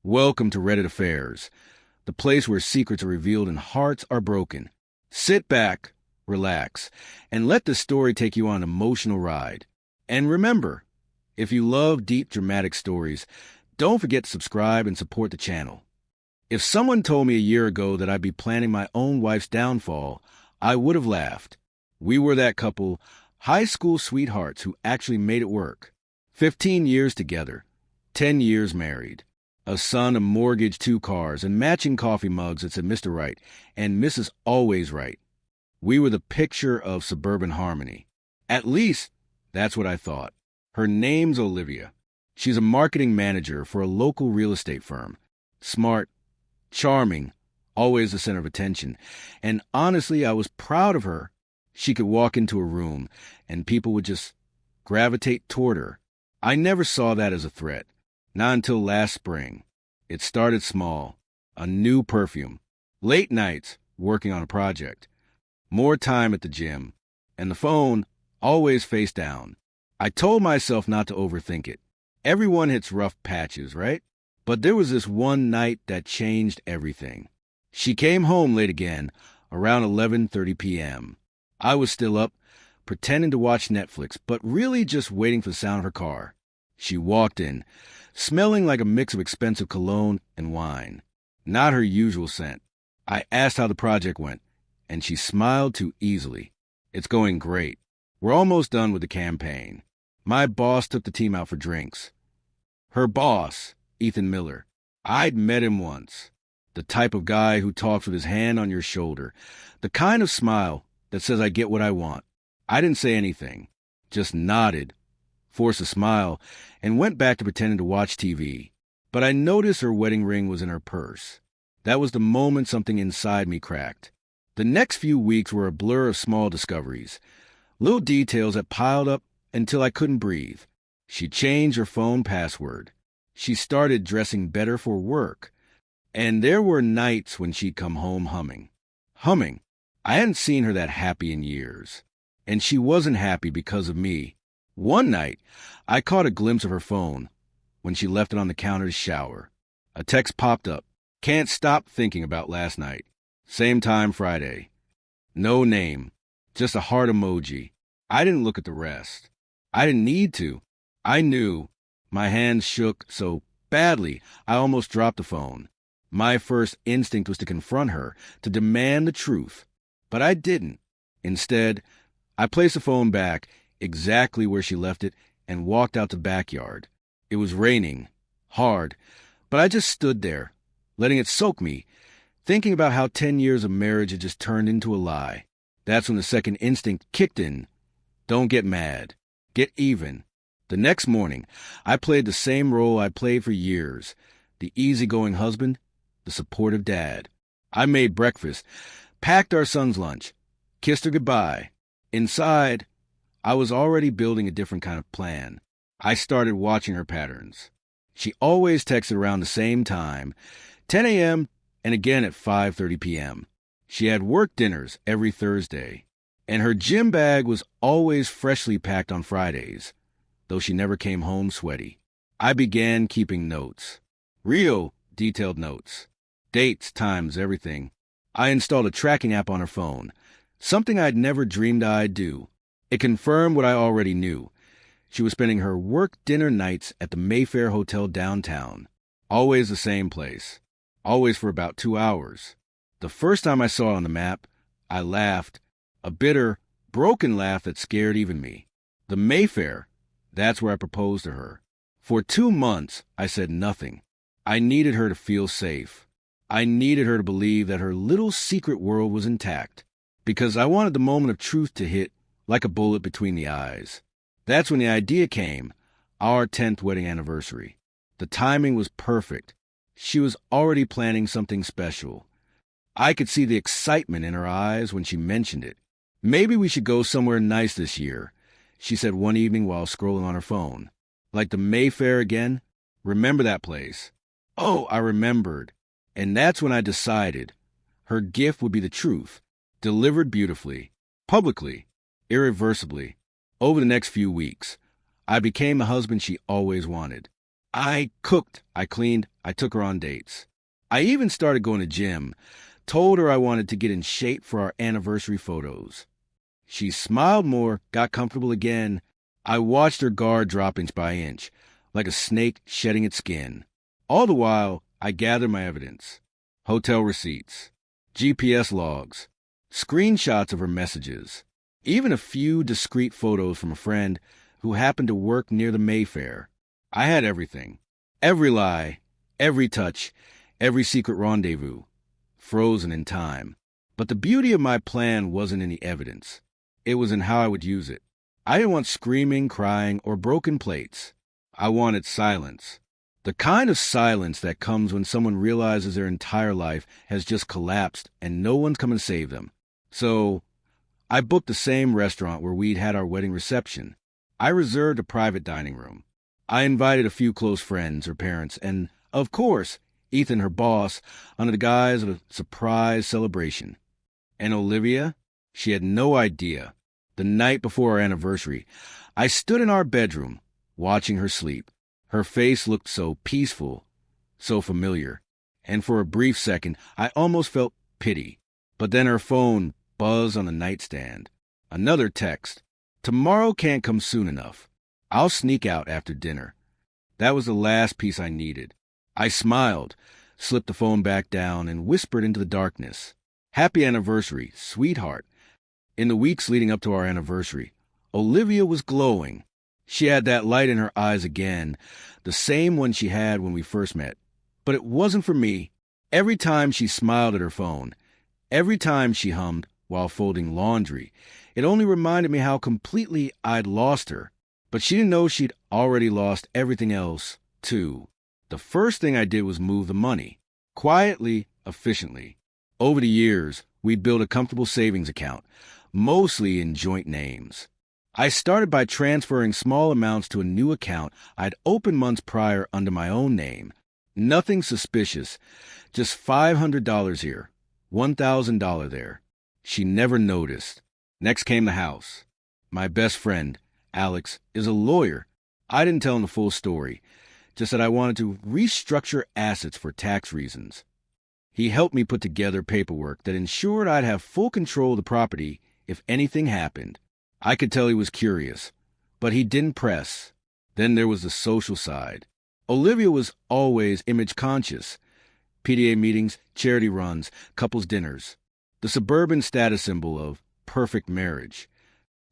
Welcome to Reddit Affairs, the place where secrets are revealed and hearts are broken. Sit back, relax, and let the story take you on an emotional ride. And remember, if you love deep, dramatic stories, don't forget to subscribe and support the channel. If someone told me a year ago that I'd be planning my own wife's downfall, I would have laughed. We were that couple, high school sweethearts who actually made it work. 15 years together, 10 years married. A son, a mortgage, 2 cars, and matching coffee mugs that said Mr. Right and Mrs. Always Right. We were the picture of suburban harmony. At least, that's what I thought. Her name's Olivia. She's a marketing manager for a local real estate firm. Smart, charming, always the center of attention. And honestly, I was proud of her. She could walk into a room, and people would just gravitate toward her. I never saw that as a threat. Not until last spring. It started small. A new perfume. Late nights, working on a project. More time at the gym. And the phone, always face down. I told myself not to overthink it. Everyone hits rough patches, right? But there was this one night that changed everything. She came home late again, around 11:30 p.m. I was still up, pretending to watch Netflix, but really just waiting for the sound of her car. She walked in, smelling like a mix of expensive cologne and wine. Not her usual scent. I asked how the project went, and she smiled too easily. It's going great. We're almost done with the campaign. My boss took the team out for drinks. Her boss, Ethan Miller. I'd met him once. The type of guy who talks with his hand on your shoulder. The kind of smile that says I get what I want. I didn't say anything, just nodded, forced a smile, and went back to pretending to watch TV. But I noticed her wedding ring was in her purse. That was the moment something inside me cracked. The next few weeks were a blur of small discoveries, little details that piled up until I couldn't breathe. She changed her phone password. She started dressing better for work. And there were nights when she'd come home humming. Humming. I hadn't seen her that happy in years. And she wasn't happy because of me. One night, I caught a glimpse of her phone when she left it on the counter to shower. A text popped up. Can't stop thinking about last night. Same time Friday. No name. Just a heart emoji. I didn't look at the rest. I didn't need to. I knew. My hands shook so badly I almost dropped the phone. My first instinct was to confront her, to demand the truth. But I didn't. Instead, I placed the phone back exactly where she left it, and walked out to the backyard. It was raining, hard, but I just stood there, letting it soak me, thinking about how 10 years of marriage had just turned into a lie. That's when the second instinct kicked in. Don't get mad. Get even. The next morning, I played the same role I played for years, the easygoing husband, the supportive dad. I made breakfast, packed our son's lunch, kissed her goodbye. Inside, I was already building a different kind of plan. I started watching her patterns. She always texted around the same time, 10 a.m. and again at 5:30 p.m. She had work dinners every Thursday, and her gym bag was always freshly packed on Fridays, though she never came home sweaty. I began keeping notes. Real, detailed notes. Dates, times, everything. I installed a tracking app on her phone, something I'd never dreamed I'd do. It confirmed what I already knew. She was spending her work dinner nights at the Mayfair Hotel downtown. Always the same place. Always for about 2 hours. The first time I saw it on the map, I laughed. A bitter, broken laugh that scared even me. The Mayfair, that's where I proposed to her. For 2 months, I said nothing. I needed her to feel safe. I needed her to believe that her little secret world was intact. Because I wanted the moment of truth to hit like a bullet between the eyes. That's when the idea came, our 10th wedding anniversary. The timing was perfect. She was already planning something special. I could see the excitement in her eyes when she mentioned it. Maybe we should go somewhere nice this year, she said one evening while scrolling on her phone. Like the Mayfair again? Remember that place? Oh, I remembered. And that's when I decided her gift would be the truth, delivered beautifully, publicly, irreversibly. Over the next few weeks, I became the husband she always wanted. I cooked, I cleaned, I took her on dates. I even started going to gym, told her I wanted to get in shape for our anniversary photos. She smiled more, got comfortable again. I watched her guard drop inch by inch, like a snake shedding its skin. All the while, I gathered my evidence. Hotel receipts, GPS logs, screenshots of her messages, even a few discreet photos from a friend who happened to work near the Mayfair. I had everything. Every lie, every touch, every secret rendezvous, frozen in time. But the beauty of my plan wasn't in the evidence. It was in how I would use it. I didn't want screaming, crying, or broken plates. I wanted silence. The kind of silence that comes when someone realizes their entire life has just collapsed and no one's come to save them. So, I booked the same restaurant where we'd had our wedding reception. I reserved a private dining room. I invited a few close friends, her parents, and, of course, Ethan, her boss, under the guise of a surprise celebration. And Olivia? She had no idea. The night before our anniversary, I stood in our bedroom, watching her sleep. Her face looked so peaceful, so familiar, and for a brief second, I almost felt pity. But then her phone buzzed on the nightstand. Another text. Tomorrow can't come soon enough. I'll sneak out after dinner. That was the last piece I needed. I smiled, slipped the phone back down, and whispered into the darkness. Happy anniversary, sweetheart. In the weeks leading up to our anniversary, Olivia was glowing. She had that light in her eyes again, the same one she had when we first met. But it wasn't for me. Every time she smiled at her phone, every time she hummed while folding laundry, it only reminded me how completely I'd lost her. But she didn't know she'd already lost everything else, too. The first thing I did was move the money. Quietly, efficiently. Over the years, we'd built a comfortable savings account, mostly in joint names. I started by transferring small amounts to a new account I'd opened months prior under my own name. Nothing suspicious, just $500 here, $1,000 there. She never noticed. Next came the house. My best friend, Alex, is a lawyer. I didn't tell him the full story, just that I wanted to restructure assets for tax reasons. He helped me put together paperwork that ensured I'd have full control of the property if anything happened. I could tell he was curious, but he didn't press. Then there was the social side. Olivia was always image conscious. PDA meetings, charity runs, couples dinners. The suburban status symbol of perfect marriage.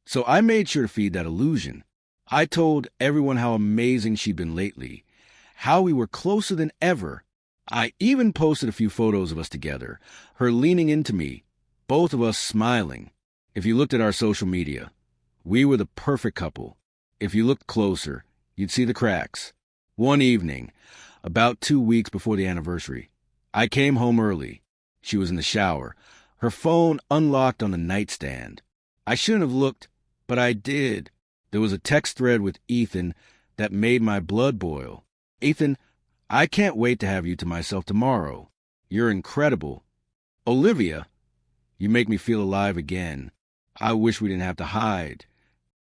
So I made sure to feed that illusion. I told everyone how amazing she'd been lately, how we were closer than ever. I even posted a few photos of us together, her leaning into me, both of us smiling. If you looked at our social media, we were the perfect couple. If you looked closer, you'd see the cracks. One evening, about 2 weeks before the anniversary, I came home early. She was in the shower, her phone unlocked on the nightstand. I shouldn't have looked, but I did. There was a text thread with Ethan that made my blood boil. Ethan, I can't wait to have you to myself tomorrow. You're incredible. Olivia, you make me feel alive again. I wish we didn't have to hide.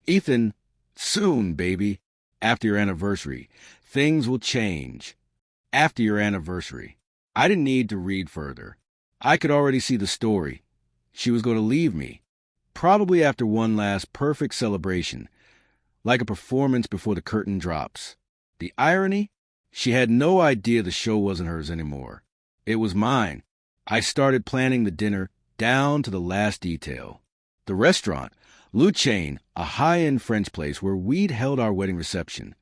Ethan, soon, baby. After your anniversary, things will change. After your anniversary. I didn't need to read further. I could already see the story. She was going to leave me. Probably after one last perfect celebration, like a performance before the curtain drops. The irony? She had no idea the show wasn't hers anymore. It was mine. I started planning the dinner down to the last detail. The restaurant, Luchain, a high-end French place where we'd held our wedding reception.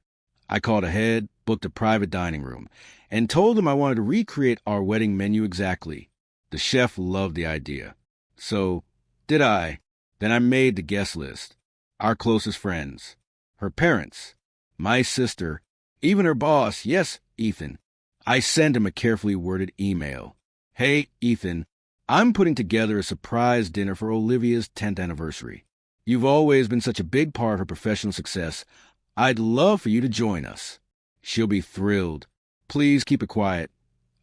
I called ahead, booked a private dining room, and told them I wanted to recreate our wedding menu exactly. The chef loved the idea. So, did I. Then I made the guest list. Our closest friends. Her parents. My sister. Even her boss. Yes, Ethan. I sent him a carefully worded email. Hey, Ethan. I'm putting together a surprise dinner for Olivia's 10th anniversary. You've always been such a big part of her professional success. I'd love for you to join us. She'll be thrilled. Please keep it quiet.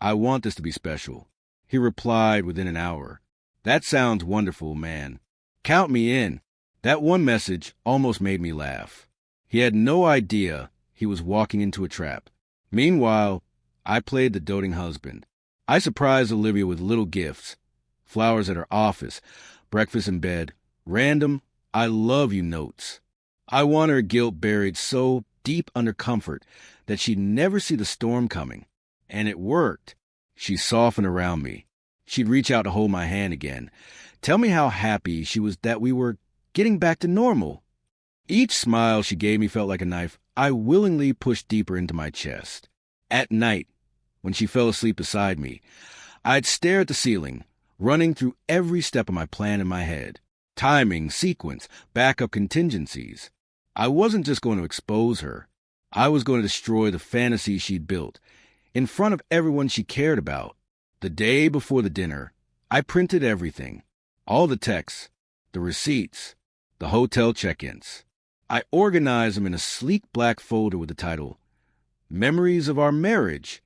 I want this to be special. He replied within an hour. That sounds wonderful, man. Count me in. That one message almost made me laugh. He had no idea he was walking into a trap. Meanwhile, I played the doting husband. I surprised Olivia with little gifts, flowers at her office, breakfast in bed, random "I love you" notes. I want her guilt buried so deep under comfort that she'd never see the storm coming. And it worked. She softened around me. She'd reach out to hold my hand again, tell me how happy she was that we were getting back to normal. Each smile she gave me felt like a knife I willingly pushed deeper into my chest. At night, when she fell asleep beside me, I'd stare at the ceiling, running through every step of my plan in my head. Timing, sequence, backup contingencies. I wasn't just going to expose her. I was going to destroy the fantasy she'd built, in front of everyone she cared about. The day before the dinner, I printed everything. All the texts, the receipts, the hotel check-ins. I organized them in a sleek black folder with the title, Memories of Our Marriage.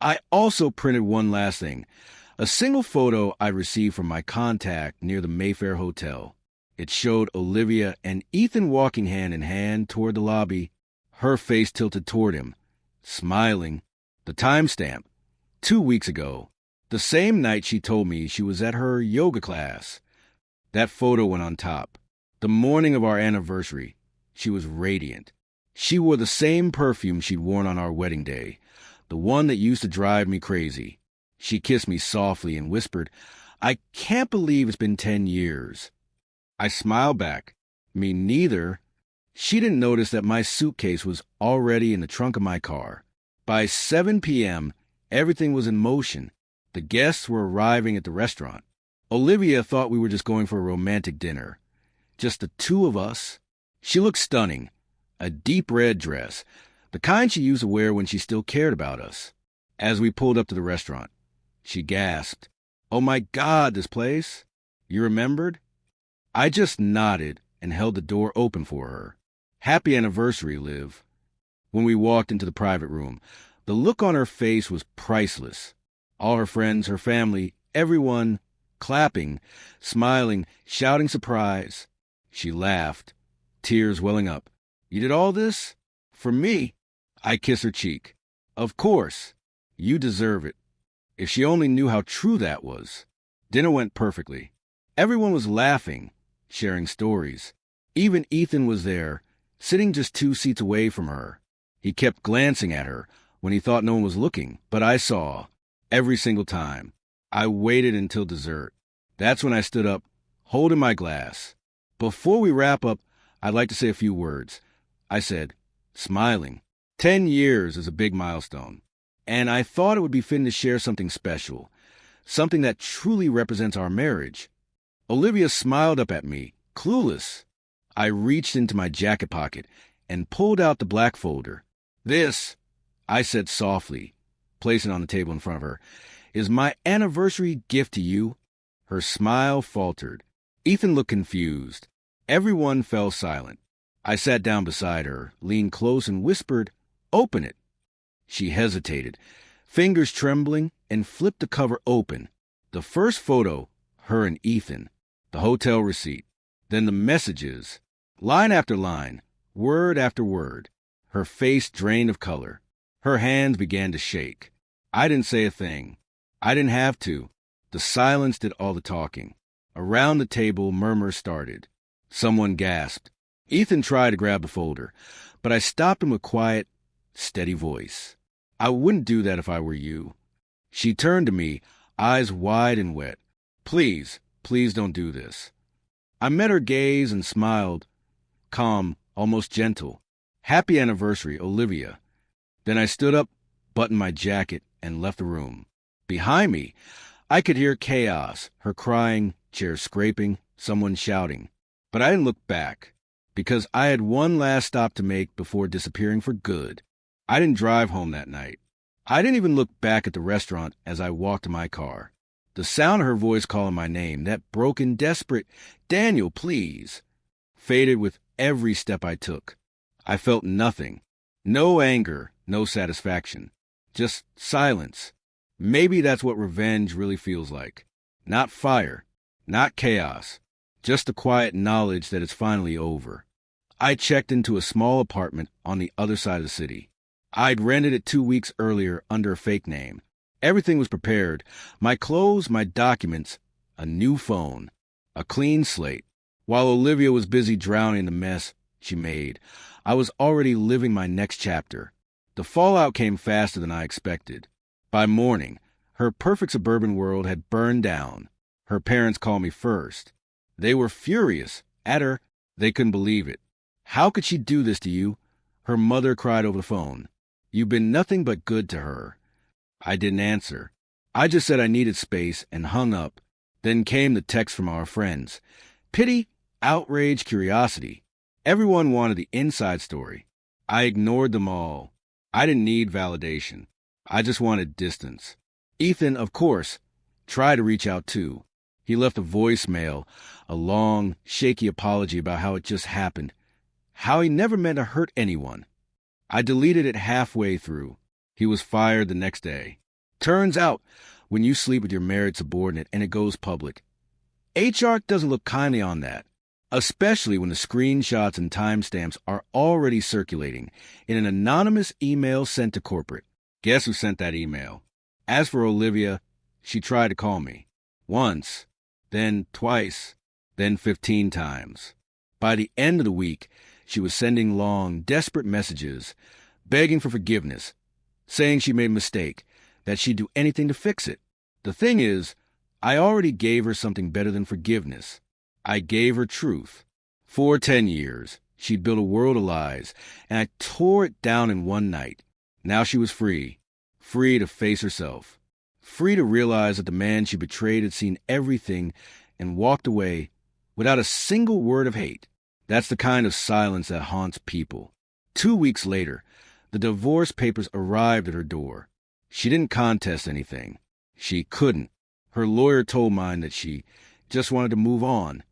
I also printed one last thing, a single photo I received from my contact near the Mayfair Hotel. It showed Olivia and Ethan walking hand in hand toward the lobby, her face tilted toward him, smiling. The timestamp, 2 weeks ago, the same night she told me she was at her yoga class. That photo went on top. The morning of our anniversary, she was radiant. She wore the same perfume she'd worn on our wedding day, the one that used to drive me crazy. She kissed me softly and whispered, "I can't believe it's been 10 years. I smiled back. Me neither. She didn't notice that my suitcase was already in the trunk of my car. By 7 p.m., everything was in motion. The guests were arriving at the restaurant. Olivia thought we were just going for a romantic dinner. Just the two of us. She looked stunning. A deep red dress, the kind she used to wear when she still cared about us. As we pulled up to the restaurant, she gasped, "Oh my God, this place? You remembered?" I just nodded and held the door open for her. "Happy anniversary, Liv." When we walked into the private room, the look on her face was priceless. All her friends, her family, everyone, clapping, smiling, shouting surprise. She laughed, tears welling up. "You did all this? For me?" I kissed her cheek. "Of course. You deserve it." If she only knew how true that was. Dinner went perfectly. Everyone was laughing, sharing stories. Even Ethan was there, sitting just 2 seats away from her. He kept glancing at her when he thought no one was looking, but I saw, every single time. I waited until dessert. That's when I stood up, holding my glass. "Before we wrap up, I'd like to say a few words," I said, smiling. 10 years is a big milestone, and I thought it would be fitting to share something special, something that truly represents our marriage. Olivia smiled up at me, clueless. I reached into my jacket pocket and pulled out the black folder. "This," I said softly, placing it on the table in front of her, "is my anniversary gift to you." Her smile faltered. Ethan looked confused. Everyone fell silent. I sat down beside her, leaned close, and whispered, "Open it." She hesitated, fingers trembling, and flipped the cover open. The first photo, her and Ethan. The hotel receipt. Then the messages, line after line, word after word. Her face drained of color. Her hands began to shake. I didn't say a thing. I didn't have to. The silence did all the talking. Around the table, murmurs started. Someone gasped. Ethan tried to grab the folder, but I stopped him with quiet, steady voice. "I wouldn't do that if I were you." She turned to me, eyes wide and wet. "Please, please don't do this." I met her gaze and smiled, calm, almost gentle. "Happy anniversary, Olivia." Then I stood up, buttoned my jacket, and left the room. Behind me, I could hear chaos, her crying, chairs scraping, someone shouting. But I didn't look back, because I had one last stop to make before disappearing for good. I didn't drive home that night. I didn't even look back at the restaurant as I walked to my car. The sound of her voice calling my name, that broken, desperate, "Daniel, please," faded with every step I took. I felt nothing. No anger, no satisfaction. Just silence. Maybe that's what revenge really feels like. Not fire, not chaos, just the quiet knowledge that it's finally over. I checked into a small apartment on the other side of the city. I'd rented it 2 weeks earlier under a fake name. Everything was prepared. My clothes, my documents, a new phone, a clean slate. While Olivia was busy drowning in the mess she made, I was already living my next chapter. The fallout came faster than I expected. By morning, her perfect suburban world had burned down. Her parents called me first. They were furious at her. They couldn't believe it. How could she do this to you? Her mother cried over the phone. You've been nothing but good to her. I didn't answer. I just said I needed space and hung up. Then came the text from our friends. Pity, outrage, curiosity. Everyone wanted the inside story. I ignored them all. I didn't need validation. I just wanted distance. Ethan, of course, tried to reach out too. He left a voicemail, a long, shaky apology about how it just happened, how he never meant to hurt anyone. I deleted it halfway through. He was fired the next day. Turns out, when you sleep with your married subordinate and it goes public, HR doesn't look kindly on that, especially when the screenshots and timestamps are already circulating in an anonymous email sent to corporate. Guess who sent that email? As for Olivia, she tried to call me. Once, then twice, then 15 times. By the end of the week, she was sending long, desperate messages, begging for forgiveness, saying she made a mistake, that she'd do anything to fix it. The thing is, I already gave her something better than forgiveness. I gave her truth. For 10 years, she'd built a world of lies, and I tore it down in one night. Now she was free to face herself, free to realize that the man she betrayed had seen everything and walked away without a single word of hate. That's the kind of silence that haunts people. 2 weeks later, the divorce papers arrived at her door. She didn't contest anything. She couldn't. Her lawyer told mine that she just wanted to move on.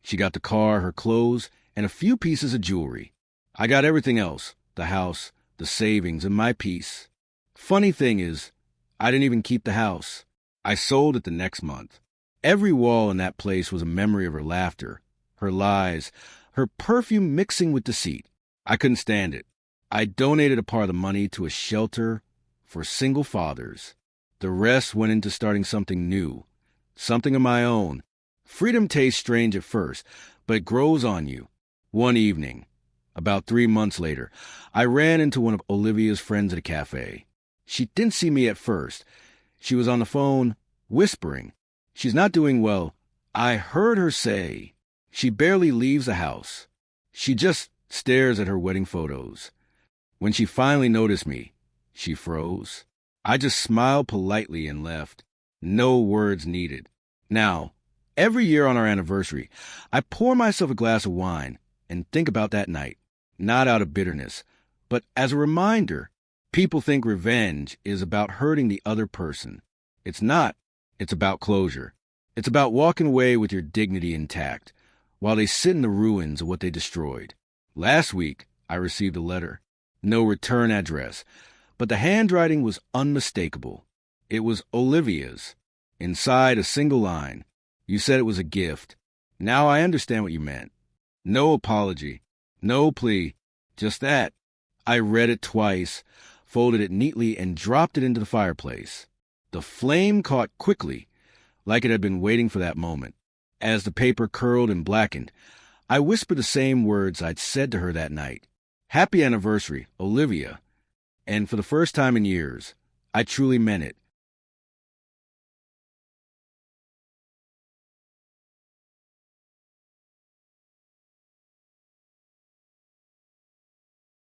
She got the car, her clothes, and a few pieces of jewelry. I got everything else, the house, the savings, and my peace. Funny thing is, I didn't even keep the house. I sold it the next month. Every wall in that place was a memory of her laughter, her lies, her perfume mixing with deceit. I couldn't stand it. I donated a part of the money to a shelter for single fathers. The rest went into starting something new, something of my own. Freedom tastes strange at first, but it grows on you. One evening, about 3 months later, I ran into one of Olivia's friends at a cafe. She didn't see me at first. She was on the phone, whispering. She's not doing well. I heard her say. She barely leaves the house. She just stares at her wedding photos. When she finally noticed me, she froze. I just smiled politely and left. No words needed. Now, every year on our anniversary, I pour myself a glass of wine and think about that night, not out of bitterness, but as a reminder. People think revenge is about hurting the other person. It's not. It's about closure. It's about walking away with your dignity intact, while they sit in the ruins of what they destroyed. Last week, I received a letter. No return address, but the handwriting was unmistakable. It was Olivia's. Inside, a single line. You said it was a gift. Now I understand what you meant. No apology. No plea. Just that. I read it twice, folded it neatly, and dropped it into the fireplace. The flame caught quickly, like it had been waiting for that moment. As the paper curled and blackened, I whispered the same words I'd said to her that night. Happy anniversary, Olivia. And for the first time in years, I truly meant it.